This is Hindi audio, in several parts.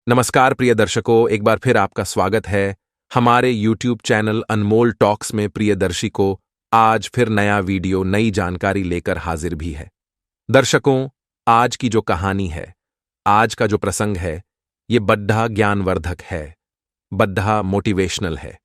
नमस्कार प्रिय दर्शकों, एक बार फिर आपका स्वागत है हमारे YouTube चैनल अनमोल टॉक्स में। प्रिय दर्शकों, आज फिर नया वीडियो नई जानकारी लेकर हाजिर भी है। दर्शकों, आज की जो कहानी है, आज का जो प्रसंग है, ये बड्ढा ज्ञानवर्धक है, बड्ढा मोटिवेशनल है।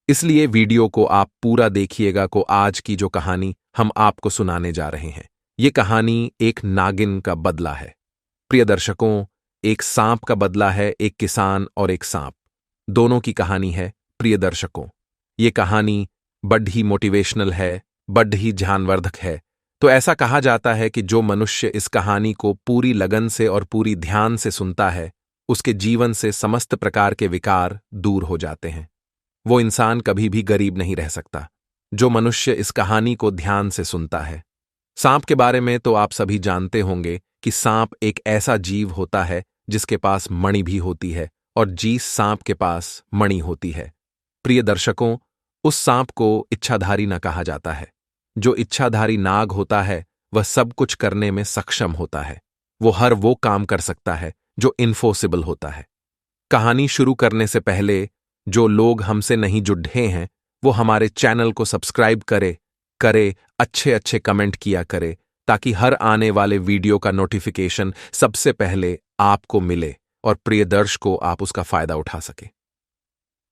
इसलिए वीडियो को आप पूरा देखिएगा को आज की जो कहानी हम आपको सुनाने जा रहे हैं, ये कहानी एक नागिन का बदला है। प्रिय दर्शकों, एक सांप का बदला है, एक किसान और एक सांप, दोनों की कहानी है। प्रिय दर्शकों, ये कहानी बड्ढी मोटिवेशनल है, बड्ढी ध्यानवर्धक है। तो ऐसा कहा जाता है कि जो मनुष्य इस कहानी को पूरी लगन से और पूरी ध्यान से सुनता है, उसके जीवन से समस्त प्रकार के विकार दूर हो जाते हैं। वो इंसान कभी भी गरीब नहीं रह सकता, जो मनुष्य इस कहानी को ध्यान से सुनता है। सांप के बारे में तो आप सभी जानते होंगे कि सांप एक ऐसा जीव होता है जिसके पास मणि भी होती है और जिस सांप के पास मणि होती है, प्रिय दर्शकों, उस सांप को इच्छाधारी न कहा जाता है। जो इच्छाधारी नाग होता है वह सब कुछ करने में सक्षम होता है। वो हर वो काम कर सकता है जो इम्पॉसिबल होता है। कहानी शुरू करने से पहले जो लोग हमसे नहीं जुड़े हैं, वो हमारे चैनल को सब्सक्राइब करे, अच्छे अच्छे कमेंट किया करे, ताकि हर आने वाले वीडियो का नोटिफिकेशन सबसे पहले आपको मिले और प्रिय दर्शकों आप उसका फायदा उठा सके।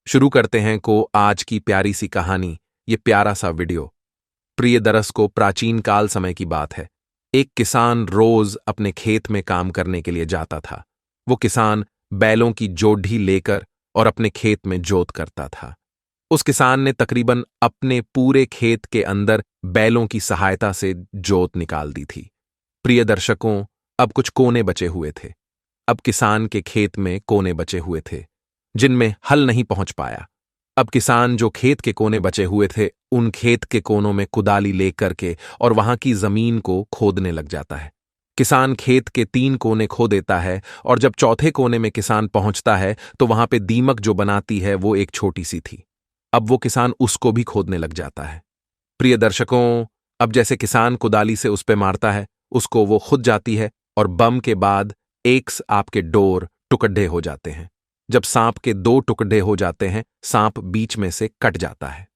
शुरू करते हैं को आज की प्यारी सी कहानी, ये प्यारा सा वीडियो। प्रिय दर्शकों, प्राचीन काल समय की बात है। एक किसान रोज अपने खेत में काम करने के लिए जाता था। वो किसान बैलों की जोड़ी लेकर और अपने खेत में जोत करता था। उस किसान ने तकरीबन अपने पूरे खेत के अंदर बैलों की सहायता से जोत निकाल दी थी। प्रिय दर्शकों, अब कुछ कोने बचे हुए थे। अब किसान के खेत में कोने बचे हुए थे जिनमें हल नहीं पहुंच पाया। अब किसान जो खेत के कोने बचे हुए थे, उन खेत के कोनों में कुदाली लेकर के और वहां की जमीन को खोदने लग जाता है। किसान खेत के 3 कोने खो देता है और जब चौथे कोने में किसान पहुंचता है तो वहां पे दीमक जो बनाती है वो एक छोटी सी थी। अब वो किसान उसको भी खोदने लग जाता है। प्रिय दर्शकों, अब जैसे किसान कुदाली से उस पे मारता है, उसको वो खुद जाती है और बम के बाद एक आपके डोर टुकड़े हो जाते हैं। जब सांप के 2 टुकड़े हो जाते हैं, सांप बीच में से कट जाता है।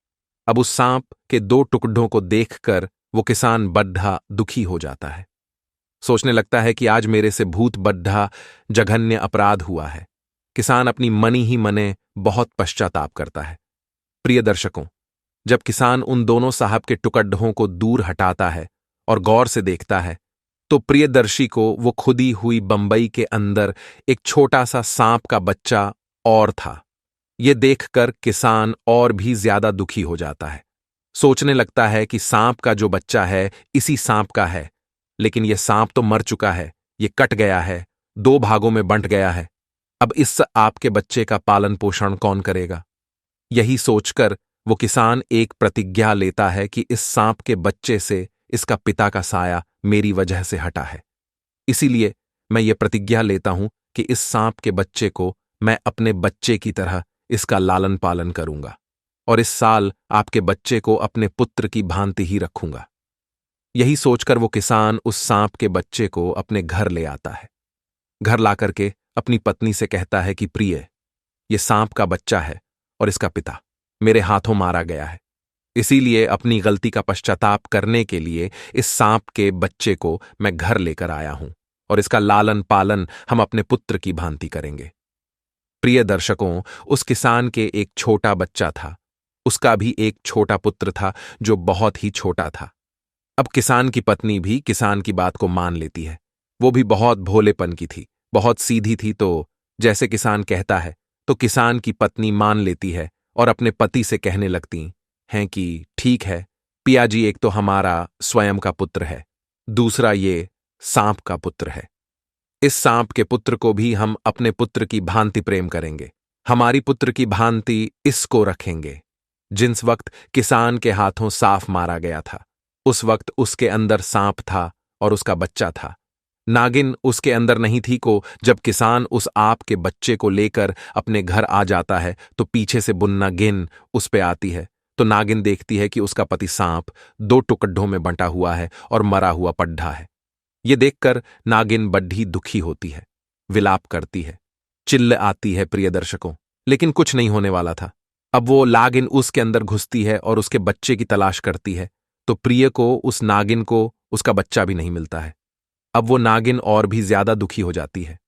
अब उस सांप के 2 टुकड़ों को देखकर वो किसान बड्ढा दुखी हो जाता है। सोचने लगता है कि आज मेरे से भूत बड्ढा जघन्य अपराध हुआ है। किसान अपनी मनी ही मने बहुत पश्चाताप करता है। प्रिय दर्शकों, जब किसान उन दोनों साहब के टुकड़ों को दूर हटाता है और गौर से देखता है, तो प्रियदर्शी को वो खुदी हुई बंबई के अंदर एक छोटा सा सांप का बच्चा और था। ये देखकर किसान और भी ज्यादा दुखी हो जाता है। सोचने लगता है कि सांप का जो बच्चा है इसी सांप का है, लेकिन ये सांप तो मर चुका है, ये कट गया है, 2 भागों में बंट गया है। अब इस आपके बच्चे का पालन पोषण कौन करेगा? यही सोचकर वो किसान एक प्रतिज्ञा लेता है कि इस सांप के बच्चे से इसका पिता का साया मेरी वजह से हटा है। इसीलिए मैं ये प्रतिज्ञा लेता हूं कि इस सांप के बच्चे को मैं अपने बच्चे की तरह इसका लालन पालन करूंगा और इस साल आपके बच्चे को अपने पुत्र की भांति ही रखूंगा। यही सोचकर वो किसान उस सांप के बच्चे को अपने घर ले आता है। घर लाकर के अपनी पत्नी से कहता है कि प्रिय, ये सांप का बच्चा है और इसका पिता मेरे हाथों मारा गया है। इसीलिए अपनी गलती का पश्चाताप करने के लिए इस सांप के बच्चे को मैं घर लेकर आया हूं और इसका लालन पालन हम अपने पुत्र की भांति करेंगे। प्रिय दर्शकों, उस किसान के एक छोटा बच्चा था। उसका भी एक छोटा पुत्र था जो बहुत ही छोटा था। अब किसान की पत्नी भी किसान की बात को मान लेती है। वो भी बहुत भोलेपन की थी, बहुत सीधी थी। तो जैसे किसान कहता है तो किसान की पत्नी मान लेती है और अपने पति से कहने लगती हैं कि ठीक है पिया जी, एक तो हमारा स्वयं का पुत्र है, दूसरा ये सांप का पुत्र है। इस सांप के पुत्र को भी हम अपने पुत्र की भांति प्रेम करेंगे, हमारी पुत्र की भांति इसको रखेंगे। जिस वक्त किसान के हाथों साफ मारा गया था, उस वक्त उसके अंदर सांप था और उसका बच्चा था। नागिन उसके अंदर नहीं थी को जब किसान उस आप के बच्चे को लेकर अपने घर आ जाता है तो पीछे से बुन्ना गिन उस पे आती है। तो नागिन देखती है कि उसका पति सांप 2 टुकड़ों में बंटा हुआ है और मरा हुआ पड्ढा है। ये देखकर नागिन बड्ढी दुखी होती है, विलाप करती है। चिल्ल आती है प्रिय दर्शकों। लेकिन कुछ नहीं होने वाला था। अब वो नागिन उसके अंदर घुसती है और उसके बच्चे की तलाश करती है, तो प्रिय को उस नागिन को उसका बच्चा भी नहीं मिलता है। अब वो नागिन और भी ज्यादा दुखी हो जाती है,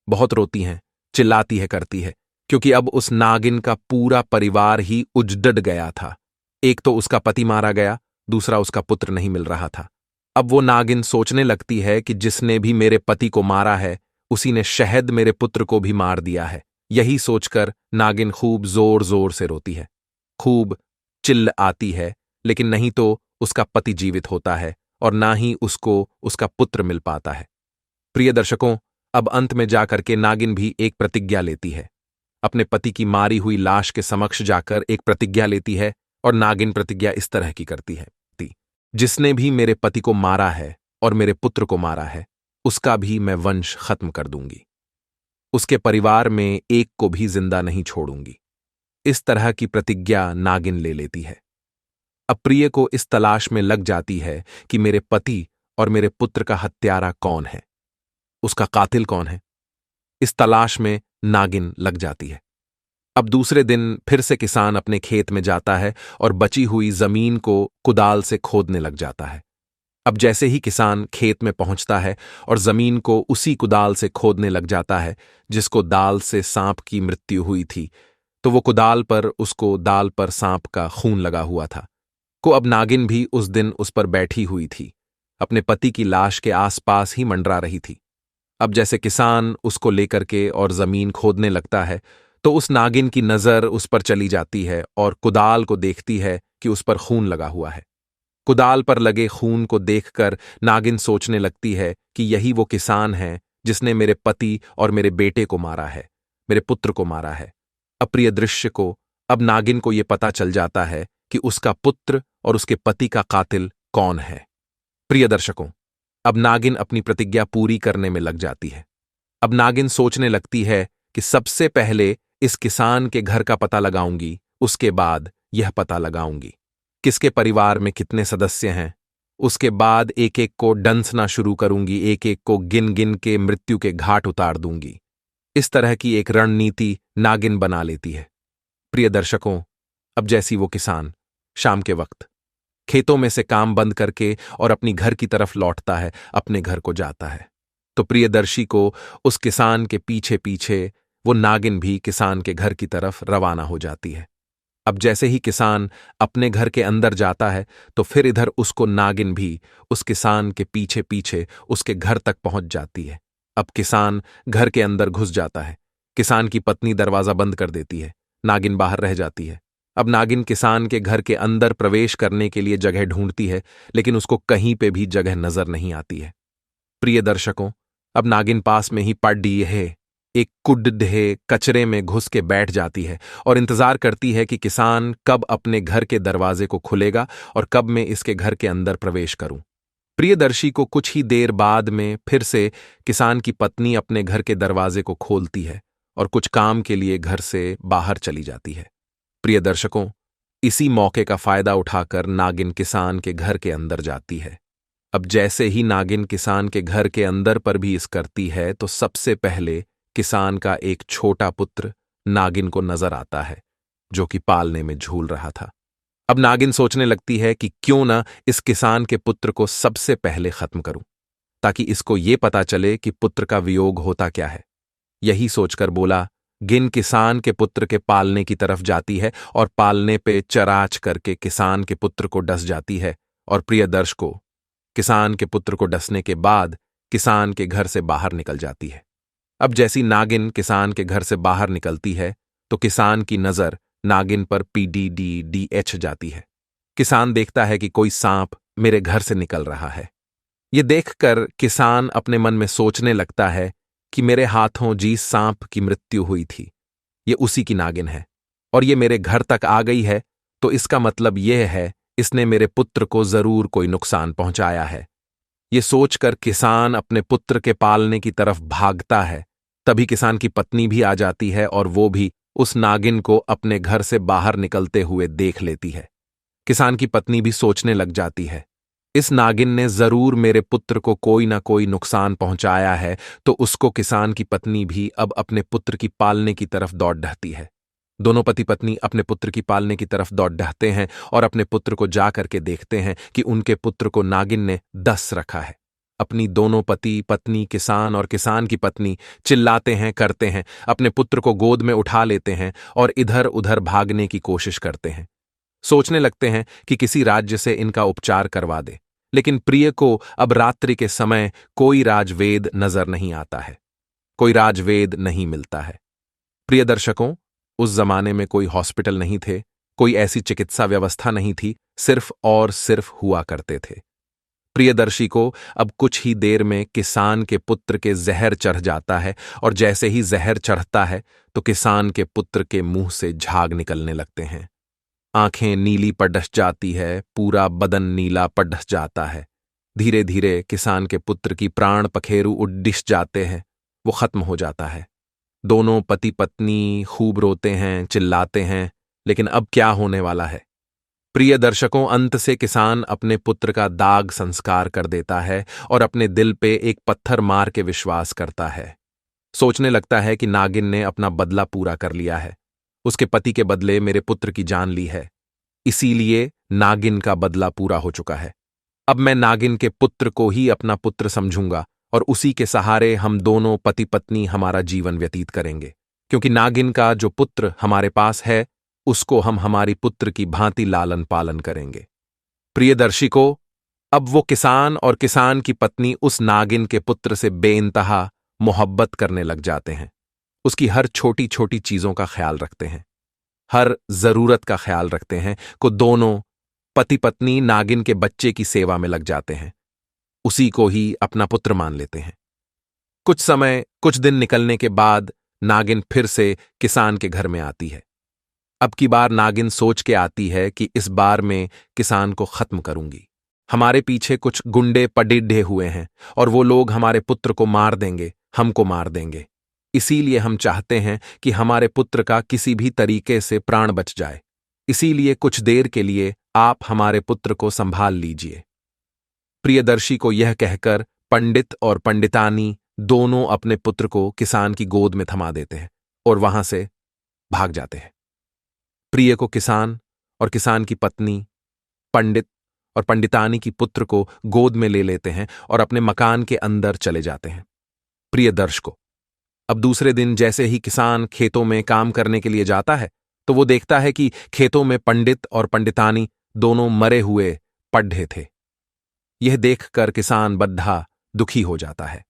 बहुत रोती है, चिल्लाती है, करती है, क्योंकि अब उस नागिन का पूरा परिवार ही उजड़ गया था। एक तो उसका पति मारा गया, दूसरा उसका पुत्र नहीं मिल रहा था। अब वो नागिन सोचने लगती है कि जिसने भी मेरे पति को मारा है उसी ने शायद मेरे पुत्र को भी मार दिया है। यही सोचकर नागिन खूब जोर जोर से रोती है, खूब चिल्ल आती है, लेकिन नहीं तो उसका पति जीवित होता है और ना ही उसको उसका पुत्र मिल पाता है। प्रिय दर्शकों, अब अंत में जाकर के नागिन भी एक प्रतिज्ञा लेती है। अपने पति की मारी हुई लाश के समक्ष जाकर एक प्रतिज्ञा लेती है और नागिन प्रतिज्ञा इस तरह की करती है, जिसने भी मेरे पति को मारा है और मेरे पुत्र को मारा है उसका भी मैं वंश खत्म कर दूंगी, उसके परिवार में एक को भी जिंदा नहीं छोड़ूंगी। इस तरह की प्रतिज्ञा नागिन ले लेती है। अब प्रिय को इस तलाश में लग जाती है कि मेरे पति और मेरे पुत्र का हत्यारा कौन है, उसका कातिल कौन है। इस तलाश में नागिन लग जाती है। अब दूसरे दिन फिर से किसान अपने खेत में जाता है और बची हुई जमीन को कुदाल से खोदने लग जाता है। अब जैसे ही किसान खेत में पहुंचता है और जमीन को उसी कुदाल से खोदने लग जाता है जिसको दाल से सांप की मृत्यु हुई थी, तो वो कुदाल पर उसको दाल पर सांप का खून लगा हुआ था। अब नागिन भी उस दिन उस पर बैठी हुई थी, अपने पति की लाश के आसपास ही मंडरा रही थी। अब जैसे किसान उसको लेकर के और जमीन खोदने लगता है तो उस नागिन की नजर उस पर चली जाती है और कुदाल को देखती है कि उस पर खून लगा हुआ है। कुदाल पर लगे खून को देखकर नागिन सोचने लगती है कि यही वो किसान है जिसने मेरे पति और मेरे बेटे को मारा है, मेरे पुत्र को मारा है। अप्रिय दृश्य को अब नागिन को यह पता चल जाता है कि उसका पुत्र और उसके पति का कातिल कौन है। प्रिय दर्शकों, अब नागिन अपनी प्रतिज्ञा पूरी करने में लग जाती है। अब नागिन सोचने लगती है कि सबसे पहले इस किसान के घर का पता लगाऊंगी, उसके बाद यह पता लगाऊंगी किसके परिवार में कितने सदस्य हैं, उसके बाद एक एक को डंसना शुरू करूंगी, एक एक को गिन गिन के मृत्यु के घाट उतार दूंगी। इस तरह की एक रणनीति नागिन बना लेती है। प्रिय दर्शकों, अब जैसी वो किसान शाम के वक्त खेतों में से काम बंद करके और अपनी घर की तरफ लौटता है, अपने घर को जाता है, तो प्रियदर्शी को उस किसान के पीछे पीछे वो नागिन भी किसान के घर की तरफ रवाना हो जाती है। अब जैसे ही किसान अपने घर के अंदर जाता है तो फिर इधर उसको नागिन भी उस किसान के पीछे पीछे उसके घर तक पहुंच जाती है। अब किसान घर के अंदर घुस जाता है, किसान की पत्नी दरवाजा बंद कर देती है, नागिन बाहर रह जाती है। अब नागिन किसान के घर के अंदर प्रवेश करने के लिए जगह ढूंढती है, लेकिन उसको कहीं पे भी जगह नजर नहीं आती है। प्रिय दर्शकों, अब नागिन पास में ही पड़ी है एक कुड्ढे कचरे में घुस के बैठ जाती है और इंतजार करती है कि किसान कब अपने घर के दरवाजे को खुलेगा और कब मैं इसके घर के अंदर प्रवेश करूं। प्रियदर्शी को कुछ ही देर बाद में फिर से किसान की पत्नी अपने घर के दरवाजे को खोलती है और कुछ काम के लिए घर से बाहर चली जाती है। प्रिय दर्शकों, इसी मौके का फायदा उठाकर नागिन किसान के घर के अंदर जाती है। अब जैसे ही नागिन किसान के घर के अंदर पर भी इस करती है तो सबसे पहले किसान का एक छोटा पुत्र नागिन को नजर आता है, जो कि पालने में झूल रहा था। अब नागिन सोचने लगती है कि क्यों ना इस किसान के पुत्र को सबसे पहले खत्म करूं, ताकि इसको ये पता चले कि पुत्र का वियोग होता क्या है। यही सोचकर बोला गिन किसान के पुत्र के पालने की तरफ जाती है और पालने पे चराच करके किसान के पुत्र को डस जाती है और प्रियदर्श को किसान के पुत्र को डसने के बाद किसान के घर से बाहर निकल जाती है। अब जैसी नागिन किसान के घर से बाहर निकलती है तो किसान की नजर नागिन पर PDDDH जाती है। किसान देखता है कि कोई सांप मेरे घर से निकल रहा है। ये देखकर किसान अपने मन में सोचने लगता है कि मेरे हाथों जिस सांप की मृत्यु हुई थी ये उसी की नागिन है और ये मेरे घर तक आ गई है, तो इसका मतलब यह है इसने मेरे पुत्र को जरूर कोई नुकसान पहुंचाया है। ये सोचकर किसान अपने पुत्र के पालने की तरफ भागता है। तभी किसान की पत्नी भी आ जाती है और वो भी उस नागिन को अपने घर से बाहर निकलते हुए देख लेती है। किसान की पत्नी भी सोचने लग जाती है इस नागिन ने जरूर मेरे पुत्र को कोई ना कोई नुकसान पहुंचाया है। तो उसको किसान की पत्नी भी अब अपने पुत्र की पालने की तरफ दौड़ ढहती है। दोनों पति पत्नी अपने पुत्र की पालने की तरफ दौड़ ढहते हैं और अपने पुत्र को जा करके देखते हैं कि उनके पुत्र को नागिन ने दस रखा है। अपनी दोनों पति पत्नी, किसान और किसान की पत्नी चिल्लाते हैं, करते हैं, अपने पुत्र को गोद में उठा लेते हैं और इधर उधर भागने की कोशिश करते हैं। सोचने लगते हैं कि किसी राज्य से इनका उपचार करवा दे, लेकिन प्रिय को अब रात्रि के समय कोई राजवेद नजर नहीं आता है, कोई राजवेद नहीं मिलता है। प्रिय दर्शकों, उस जमाने में कोई हॉस्पिटल नहीं थे, कोई ऐसी चिकित्सा व्यवस्था नहीं थी, सिर्फ और सिर्फ हुआ करते थे। प्रियदर्शी को अब कुछ ही देर में किसान के पुत्र के जहर चढ़ जाता है और जैसे ही जहर चढ़ता है तो किसान के पुत्र के मुंह से झाग निकलने लगते हैं। आंखें नीली पडस जाती है, पूरा बदन नीला पडस जाता है। धीरे धीरे किसान के पुत्र की प्राण पखेरु उड्डिश जाते हैं, वो खत्म हो जाता है। दोनों पति पत्नी खूब रोते हैं, चिल्लाते हैं, लेकिन अब क्या होने वाला है? प्रिय दर्शकों, अंत से किसान अपने पुत्र का दाग संस्कार कर देता है और अपने दिल पे एक पत्थर मार के विश्वास करता है। सोचने लगता है कि नागिन ने अपना बदला पूरा कर लिया है, उसके पति के बदले मेरे पुत्र की जान ली है, इसीलिए नागिन का बदला पूरा हो चुका है। अब मैं नागिन के पुत्र को ही अपना पुत्र समझूंगा और उसी के सहारे हम दोनों पति पत्नी हमारा जीवन व्यतीत करेंगे, क्योंकि नागिन का जो पुत्र हमारे पास है उसको हम हमारी पुत्र की भांति लालन पालन करेंगे। प्रियदर्शी को अब वो किसान और किसान की पत्नी उस नागिन के पुत्र से बेइंतहा मोहब्बत करने लग जाते हैं। उसकी हर छोटी छोटी चीजों का ख्याल रखते हैं, हर जरूरत का ख्याल रखते हैं। को दोनों पति पत्नी नागिन के बच्चे की सेवा में लग जाते हैं, उसी को ही अपना पुत्र मान लेते हैं। कुछ समय, कुछ दिन निकलने के बाद नागिन फिर से किसान के घर में आती है। अब की बार नागिन सोच के आती है कि इस बार मैं किसान को खत्म करूंगी। हमारे पीछे कुछ गुंडे पडिढ़े हुए हैं और वो लोग हमारे पुत्र को मार देंगे, हमको मार देंगे। इसीलिए हम चाहते हैं कि हमारे पुत्र का किसी भी तरीके से प्राण बच जाए। इसीलिए कुछ देर के लिए आप हमारे पुत्र को संभाल लीजिए। प्रियदर्शी को यह कहकर पंडित और पंडितानी दोनों अपने पुत्र को किसान की गोद में थमा देते हैं और वहां से भाग जाते हैं। प्रिय को किसान और किसान की पत्नी, पंडित और पंडितानी की पुत्र को गोद में ले लेते हैं और अपने मकान के अंदर चले जाते हैं। प्रिय दर्शकों, अब दूसरे दिन जैसे ही किसान खेतों में काम करने के लिए जाता है तो वो देखता है कि खेतों में पंडित और पंडितानी दोनों मरे हुए पड्ढे थे। यह देखकर किसान बड्ढा दुखी हो जाता है।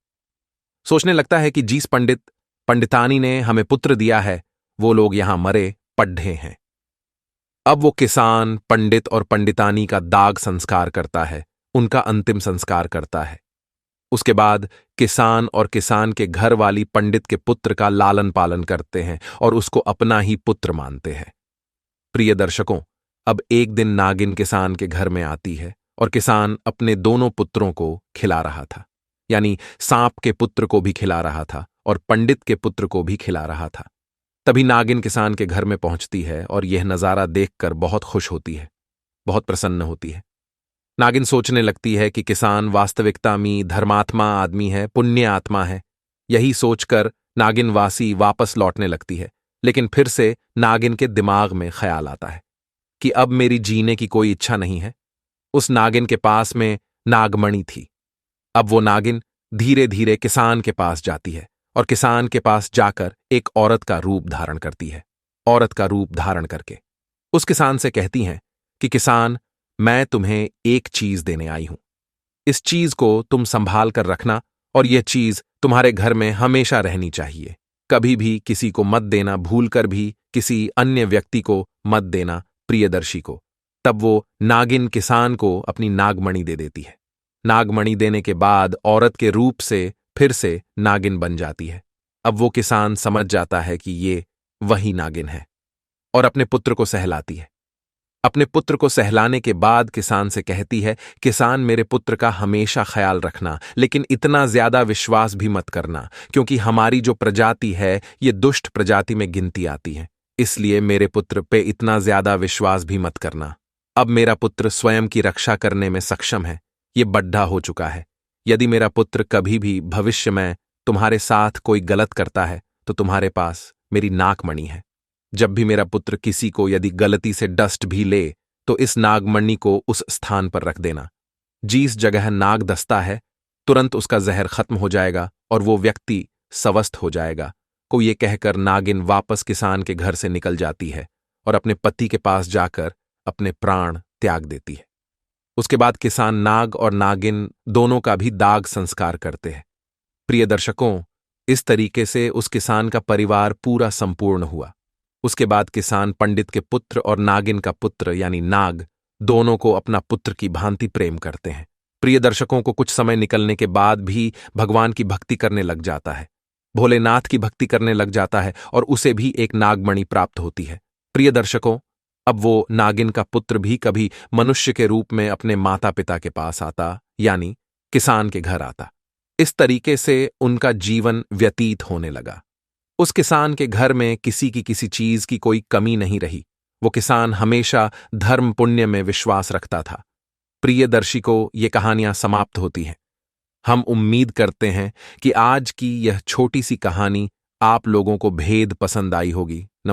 सोचने लगता है कि जिस पंडित पंडितानी ने हमें पुत्र दिया है वो लोग यहां मरे पड्ढे हैं। अब वो किसान, पंडित और पंडितानी का दाग संस्कार करता है, उनका अंतिम संस्कार करता है। उसके बाद किसान और किसान के घर वाली पंडित के पुत्र का लालन पालन करते हैं और उसको अपना ही पुत्र मानते हैं। प्रिय दर्शकों, अब एक दिन नागिन किसान के घर में आती है और किसान अपने दोनों पुत्रों को खिला रहा था, यानी सांप के पुत्र को भी खिला रहा था और पंडित के पुत्र को भी खिला रहा था। तभी नागिन किसान के घर में पहुंचती है और यह नजारा देखकर बहुत खुश होती है, बहुत प्रसन्न होती है। नागिन सोचने लगती है कि किसान वास्तविकता में धर्मात्मा आदमी है, पुण्य आत्मा है। यही सोचकर नागिन वासी वापस लौटने लगती है, लेकिन फिर से नागिन के दिमाग में ख्याल आता है कि अब मेरी जीने की कोई इच्छा नहीं है। उस नागिन के पास में नागमणि थी। अब वो नागिन धीरे धीरे किसान के पास जाती है और किसान के पास जाकर एक औरत का रूप धारण करती है। औरत का रूप धारण करके उस किसान से कहती हैं कि किसान, मैं तुम्हें एक चीज देने आई हूं। इस चीज को तुम संभाल कर रखना और यह चीज तुम्हारे घर में हमेशा रहनी चाहिए। कभी भी किसी को मत देना, भूल कर भी किसी अन्य व्यक्ति को मत देना, प्रियदर्शी को। तब वो नागिन किसान को अपनी नागमणि दे देती है। नागमणि देने के बाद औरत के रूप से फिर से नागिन बन जाती है। अब वो किसान समझ जाता है कि ये वही नागिन है और अपने पुत्र को सहलाती है। अपने पुत्र को सहलाने के बाद किसान से कहती है, किसान, मेरे पुत्र का हमेशा ख्याल रखना, लेकिन इतना ज्यादा विश्वास भी मत करना, क्योंकि हमारी जो प्रजाति है ये दुष्ट प्रजाति में गिनती आती है। इसलिए मेरे पुत्र पे इतना ज्यादा विश्वास भी मत करना। अब मेरा पुत्र स्वयं की रक्षा करने में सक्षम है, ये बड्ढा हो चुका है। यदि मेरा पुत्र कभी भी भविष्य में तुम्हारे साथ कोई गलत करता है तो तुम्हारे पास मेरी नागमणि है। जब भी मेरा पुत्र किसी को यदि गलती से डस्ट भी ले तो इस नागमणि को उस स्थान पर रख देना। जिस जगह नाग दस्ता है तुरंत उसका जहर खत्म हो जाएगा और वो व्यक्ति स्वस्थ हो जाएगा। को ये कहकर नागिन वापस किसान के घर से निकल जाती है और अपने पति के पास जाकर अपने प्राण त्याग देती है। उसके बाद किसान नाग और नागिन दोनों का भी दाग संस्कार करते हैं। प्रिय दर्शकों, इस तरीके से उस किसान का परिवार पूरा संपूर्ण हुआ। उसके बाद किसान पंडित के पुत्र और नागिन का पुत्र यानी नाग दोनों को अपना पुत्र की भांति प्रेम करते हैं। प्रिय दर्शकों को कुछ समय निकलने के बाद भी भगवान की भक्ति करने लग जाता है, भोलेनाथ की भक्ति करने लग जाता है और उसे भी एक नागमणि प्राप्त होती है। प्रिय दर्शकों, अब वो नागिन का पुत्र भी कभी मनुष्य के रूप में अपने माता पिता के पास आता यानी किसान के घर आता। इस तरीके से उनका जीवन व्यतीत होने लगा। उस किसान के घर में किसी की किसी चीज की कोई कमी नहीं रही। वो किसान हमेशा धर्म पुण्य में विश्वास रखता था। प्रियदर्शी को ये कहानियां समाप्त होती हैं। हम उम्मीद करते हैं कि आज की यह छोटी सी कहानी आप लोगों को भेद पसंद आई होगी।